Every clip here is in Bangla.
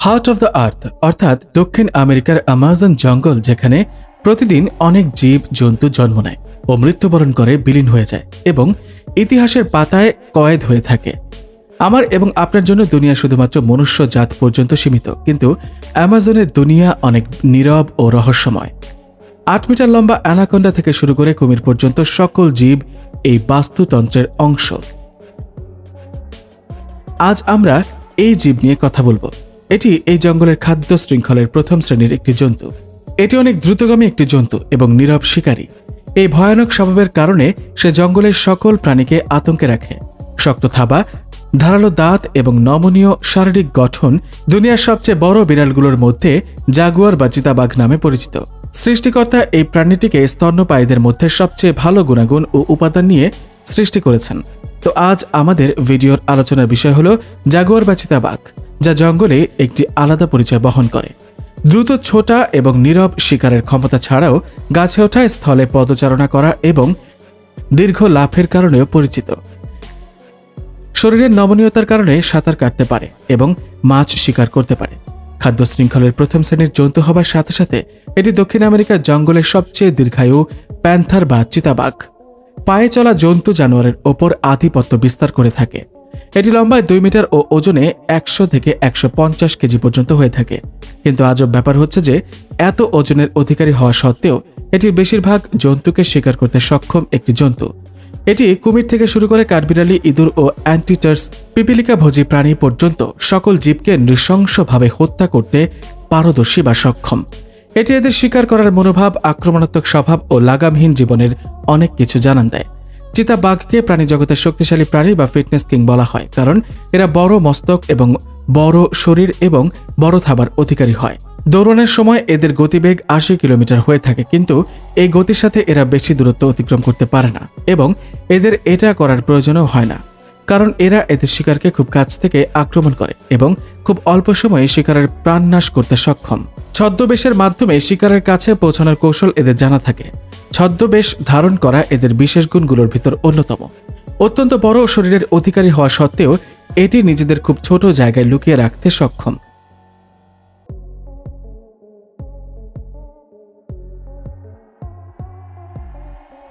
হার্ট অফ দ্য আর্থ অর্থাৎ দক্ষিণ আমেরিকার আমাজন জঙ্গল, যেখানে প্রতিদিন অনেক জীব জন্তু জন্ম নেয় ও মৃত্যুবরণ করে বিলীন হয়ে যায় এবং ইতিহাসের পাতায় কয়েদ হয়ে থাকে। আমার এবং আপনার জন্য দুনিয়া শুধুমাত্র মনুষ্য জাত পর্যন্ত সীমিত, কিন্তু অ্যামাজনের দুনিয়া অনেক নীরব ও রহস্যময়। 8 মিটার লম্বা অ্যানাকোন্ডা থেকে শুরু করে কুমির পর্যন্ত সকল জীব এই বাস্তুতন্ত্রের অংশ। আজ আমরা এই জীব নিয়ে কথা বলবো। এটি এই জঙ্গলের খাদ্য শৃঙ্খলের প্রথম শ্রেণীর একটি জন্তু। এটি অনেক দ্রুতগামী একটি জন্তু এবং নীরব শিকারী। এই ভয়ানক স্বভাবের কারণে সে জঙ্গলের সকল প্রাণীকে আতঙ্কে রাখে। শক্ত থাবা, ধারালো দাঁত এবং নমনীয় শারীরিক গঠন দুনিয়ার সবচেয়ে বড় বিড়ালগুলোর মধ্যে জাগুয়ার বা চিতাবাঘ নামে পরিচিত। সৃষ্টিকর্তা এই প্রাণীটিকে স্তন্যপায়ীদের মধ্যে সবচেয়ে ভালো গুণাগুণ ও উপাদান নিয়ে সৃষ্টি করেছেন। তো আজ আমাদের ভিডিওর আলোচনার বিষয় হলো জাগুয়ার বা চিতাবাঘ, যা জঙ্গলে একটি আলাদা পরিচয় বহন করে। দ্রুত ছোটা এবং নীরব শিকারের ক্ষমতা ছাড়াও গাছে ওঠা, স্থলে পদচারণা করা এবং দীর্ঘ লাফের কারণেও পরিচিত। শরীরের নমনীয়তার কারণে সাঁতার কাটতে পারে এবং মাছ শিকার করতে পারে। খাদ্য শৃঙ্খলের প্রথম শ্রেণীর জন্তু হবার সাথে সাথে এটি দক্ষিণ আমেরিকার জঙ্গলের সবচেয়ে দীর্ঘায়ু প্যান্থার বা চিতাবাঘ। পায়ে চলা জন্তু জানোয়ারের ওপর আধিপত্য বিস্তার করে থাকে। এটি লম্বায় 2 মিটার ও ওজনে 100 থেকে 150 কেজি পর্যন্ত হয়ে থাকে। কিন্তু আজব ব্যাপার হচ্ছে যে এত ওজনের অধিকারী হওয়া সত্ত্বেও এটির বেশিরভাগ জন্তুকে শিকার করতে সক্ষম একটি জন্তু। এটি কুমির থেকে শুরু করে কাঠবিড়ালি, ইঁদুর ও অ্যান্টিটার্স, পিপিলিকা ভোজী প্রাণী পর্যন্ত সকল জীবকে নৃশংসভাবে হত্যা করতে পারদর্শী বা সক্ষম। এটি এদের শিকার করার মনোভাব, আক্রমণাত্মক স্বভাব ও লাগামহীন জীবনের অনেক কিছু জানান দেয়। চিতাবাঘকে প্রাণী জগতের শক্তিশালী প্রাণী বা ফিটনেস কিং বলা হয়, কারণ এরা বড় মস্তক এবং বড় শরীর এবং বড় থাবার অধিকারী হয়। দৌড়ানোর সময় এদের গতিবেগ 80 কিলোমিটার হয়ে থাকে, কিন্তু এই গতির সাথে এরা বেশি দূরত্ব অতিক্রম করতে পারে না এবং এদের এটা করার প্রয়োজনও হয় না, কারণ এরা এদের শিকারকে খুব কাছ থেকে আক্রমণ করে এবং খুব অল্প সময়ে শিকারের প্রাণনাশ করতে সক্ষম। ছদ্মবেশের মাধ্যমে শিকারের কাছে পৌঁছানোর কৌশল এদের জানা থাকে। ছদ্মবেশ ধারণ করা এদের বিশেষ গুণগুলোর ভিতর অন্যতম। অত্যন্ত বড় শরীরের অধিকারী হওয়া সত্ত্বেও এটি নিজেদের খুব ছোট জায়গায় লুকিয়ে রাখতে সক্ষম।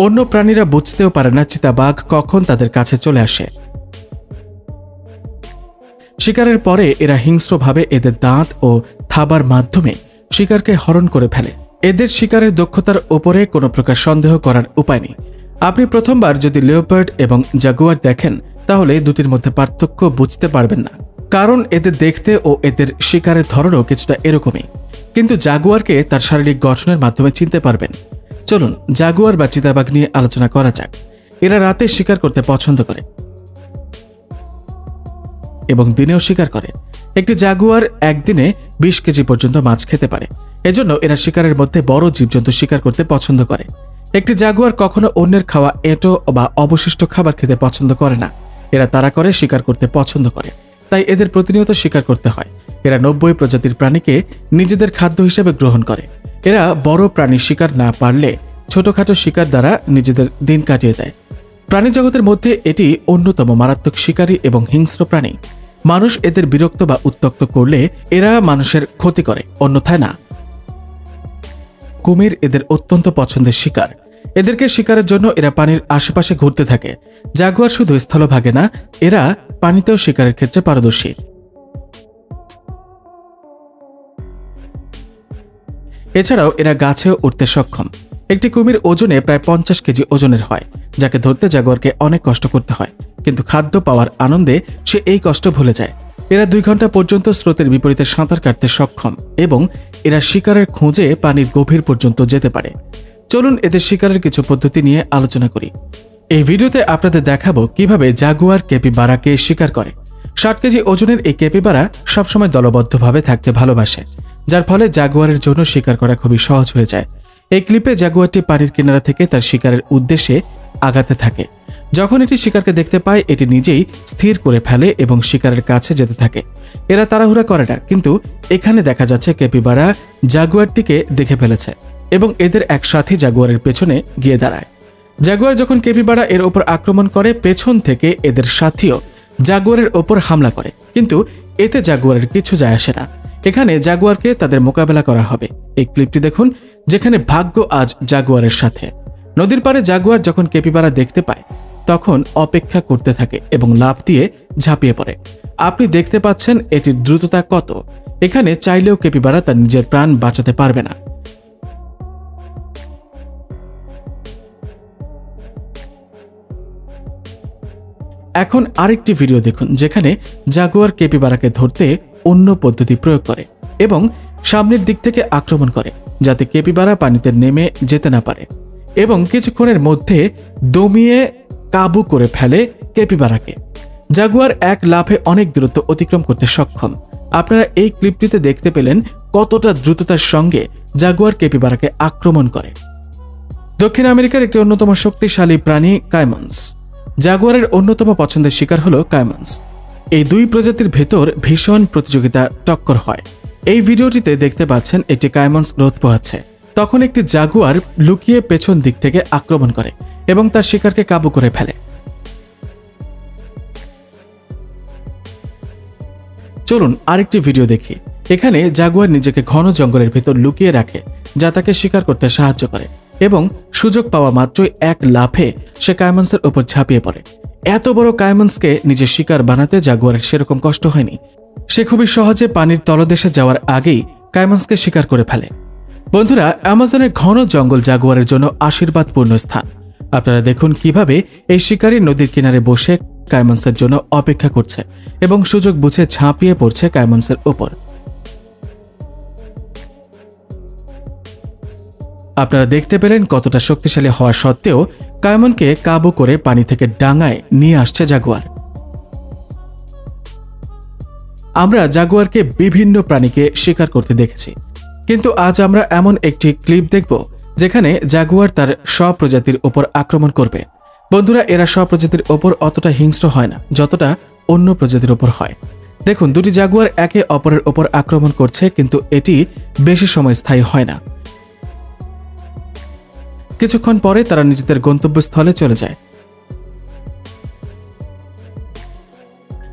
অন্য প্রাণীরা বুঝতেও পারে না চিতাবাঘ কখন তাদের কাছে চলে আসে। শিকারের পরে এরা হিংস্রভাবে এদের দাঁত ও থাবার মাধ্যমে শিকারকে হরণ করে ফেলে। এদের শিকারের দক্ষতার ওপরে কোনো প্রকার সন্দেহ করার উপায় নেই। আপনি প্রথমবার যদি লিওপার্ড এবং জাগুয়ার দেখেন, তাহলে দুটির মধ্যে পার্থক্য বুঝতে পারবেন না, কারণ এদের দেখতে ও এদের শিকারের ধরনও কিছুটা এরকমই। কিন্তু জাগুয়ারকে তার শারীরিক গঠনের মাধ্যমে চিনতে পারবেন। চলুন জাগুয়ার বা চিতাবাঘ নিয়ে আলোচনা করা যাক। এরা রাতে শিকার করতে পছন্দ করে এবং দিনেও শিকার করে। একটি জাগুয়ার একদিনে 20 কেজি পর্যন্ত মাছ খেতে পারে। এজন্য এরা শিকারের মধ্যে বড় জীবজন্তু শিকার করতে পছন্দ করে। একটি জাগুয়ার কখনো অন্যের খাওয়া এঁটো বা অবশিষ্ট খাবার খেতে পছন্দ করে না। এরা তাড়া করে শিকার করতে পছন্দ করে, তাই এদের প্রতিনিয়ত শিকার করতে হয়। এরা 90 প্রজাতির প্রাণীকে নিজেদের খাদ্য হিসেবে গ্রহণ করে। এরা বড় প্রাণী শিকার না পারলে ছোটখাটো শিকার দ্বারা নিজেদের দিন কাটিয়ে দেয়। প্রাণী জগতের মধ্যে এটি অন্যতম মারাত্মক শিকারী এবং হিংস্র প্রাণী। মানুষ এদের বিরক্ত বা উত্ত্যক্ত করলে এরা মানুষের ক্ষতি করে, অন্যথায় না। কুমির এদের অত্যন্ত পছন্দের শিকার। এদেরকে শিকারের জন্য এরা পানির আশেপাশে ঘুরতে থাকে। জাগুয়ার শুধু স্থলভাগে না, এরা পানিতেও শিকারের ক্ষেত্রে পারদর্শী। এছাড়াও এরা গাছেও উঠতে সক্ষম। একটি কুমির ওজনে প্রায় 50 কেজি ওজনের হয়, যাকে ধরতে জাগুয়ারকে অনেক কষ্ট করতে হয়। কিন্তু খাদ্য পাওয়ার আনন্দে সে এই কষ্ট ভুলে যায়। এরা 2 ঘন্টা পর্যন্ত স্রোতের বিপরীতে সাঁতার কাটতে সক্ষম এবং এরা শিকারের খোঁজে পানির গভীর পর্যন্ত যেতে পারে। চলুন এদের শিকারের কিছু পদ্ধতি নিয়ে আলোচনা করি। এই ভিডিওতে আপনাদের দেখাবো কিভাবে জাগুয়ার ক্যাপিবারাকে শিকার করে। 60 কেজি ওজনের এই ক্যাপিবারা সবসময় দলবদ্ধভাবে থাকতে ভালোবাসে, যার ফলে জাগুয়ারের জন্য শিকার করা খুবই সহজ হয়ে যায়। এই ক্লিপে জাগুয়ারটি পানির কিনারা থেকে তার শিকারের উদ্দেশ্যে আগাতে থাকে। যখন এটি শিকারকে দেখতে পায়, এটি নিজেই স্থির করে ফেলে এবং শিকারের কাছে যেতে থাকে। এরা তাড়াহুড়া করে না, কিন্তু এখানে দেখা যাচ্ছে ক্যাপিবারা জাগুয়ারটিকে দেখে ফেলেছে এবং এদের একসাথে জাগুয়ারের পেছনে গিয়ে দাঁড়ায়। জাগুয়ার যখন ক্যাপিবারা এর ওপর আক্রমণ করে, পেছন থেকে এদের সাথীও জাগুয়ারের ওপর হামলা করে, কিন্তু এতে জাগুয়ারের কিছু যায় আসে না। এখানে জাগুয়ারকে তাদের মোকাবেলা করা হবে। এই ক্লিপটি দেখুন, যেখানে ভাগ্য আজ জাগুয়ারের সাথে। নদীর পাড়ে জাগুয়ার যখন ক্যাপিবারা দেখতে পায়, তখন অপেক্ষা করতে থাকে এবং লাফ দিয়ে ঝাঁপিয়ে পড়ে। আপনি দেখতে পাচ্ছেন এটির দ্রুততা কত। এখানে চাইলেও ক্যাপিবারা তার নিজের প্রাণ বাঁচাতে পারবে না। এখন আরেকটি ভিডিও দেখুন, যেখানে জাগুয়ার ক্যাপিবারাকে ধরতে অন্য পদ্ধতি প্রয়োগ করে এবং সামনের দিক থেকে আক্রমণ করে, যাতে ক্যাপিবারা পানিতে নেমে যেতে না পারে এবং কিছুক্ষণের মধ্যে দমিয়ে কাবু করে ফেলে ক্যাপিবারাকে। জাগুয়ার এক লাফে অনেক দূরত্ব অতিক্রম করতে সক্ষম। আপনারা এই ক্লিপটিতে দেখতে পেলেন কতটা দ্রুততার সঙ্গে জাগুয়ার ক্যাপিবারাকে আক্রমণ করে। দক্ষিণ আমেরিকার একটি অন্যতম শক্তিশালী প্রাণী কাইমন্স। জাগুয়ারের অন্যতম পছন্দের শিকার হলো কাইমন্স। এই 2 প্রজাতির ভেতর ভীষণ প্রতিযোগিতা টক্কর হয়। এই ভিডিওটিতে দেখতে পাচ্ছেন একটি কাইমন্স রোদ পোহাচ্ছে। তখন একটি জাগুয়ার লুকিয়ে পেছন দিক থেকে আক্রমণ করে এবং তার শিকারকে কাবু করে ফেলে। চলুন আরেকটি ভিডিও দেখি। এখানে জাগুয়ার নিজেকে ঘন জঙ্গলের ভেতর লুকিয়ে রাখে, যা তাকে শিকার করতে সাহায্য করে এবং সুযোগ পাওয়া মাত্রই এক লাফে সে কাইমন্সের উপর ঝাঁপিয়ে পড়ে। এত বড় কাইমন্সকে নিজের শিকার বানাতে জাগুয়ারের সেরকম কষ্ট হয়নি। সে খুবই সহজে পানির তলদেশে যাওয়ার আগেই কাইমন্সকে শিকার করে ফেলে। বন্ধুরা, অ্যামাজনের ঘন জঙ্গল জাগুয়ারের জন্য আশীর্বাদপূর্ণ স্থান। আপনারা দেখুন কিভাবে এই শিকারী নদীর কিনারে বসে কাইমন্সের জন্য অপেক্ষা করছে এবং সুযোগ বুঝে ঝাঁপিয়ে পড়ছে কাইমন্সের উপর। আপনারা দেখতে পেলেন কতটা শক্তিশালী হওয়া সত্ত্বেও কাইমনকে কাবু করে পানি থেকে ডাঙায় নিয়ে আসছে জাগুয়ার। আমরা জাগুয়ারকে বিভিন্ন প্রাণীকে শিকার করতে দেখেছি, কিন্তু আজ আমরা এমন একটি ক্লিপ দেখব যেখানে জাগুয়ার তার স্বপ্রজাতির ওপর আক্রমণ করবে। বন্ধুরা, এরা স্বপ্রজাতির ওপর অতটা হিংস্র হয় না যতটা অন্য প্রজাতির ওপর হয়। দেখুন, 2টি জাগুয়ার একে অপরের ওপর আক্রমণ করছে, কিন্তু এটি বেশি সময় স্থায়ী হয় না। কিছুক্ষণ পরে তারা নিজেদের গন্তব্যস্থলে চলে যায়।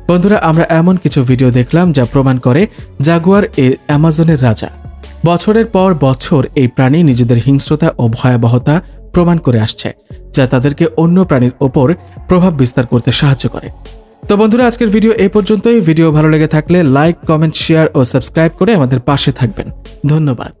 বন্ধুরা, আমরা এমন কিছু ভিডিও দেখলাম যা প্রমাণ করে জাগুয়ার অ্যামাজনের রাজা। বছরের পর বছর এই প্রাণী নিজেদের হিংস্রতা ও ভয়াবহতা প্রমাণ করে আসছে, যা তাদেরকে অন্য প্রাণীর ওপর প্রভাব বিস্তার করতে সাহায্য করে। তো বন্ধুরা, আজকের ভিডিও এই পর্যন্তই। ভিডিও ভালো লেগে থাকলে লাইক, কমেন্ট, শেয়ার ও সাবস্ক্রাইব করে আমাদের পাশে থাকবেন। ধন্যবাদ।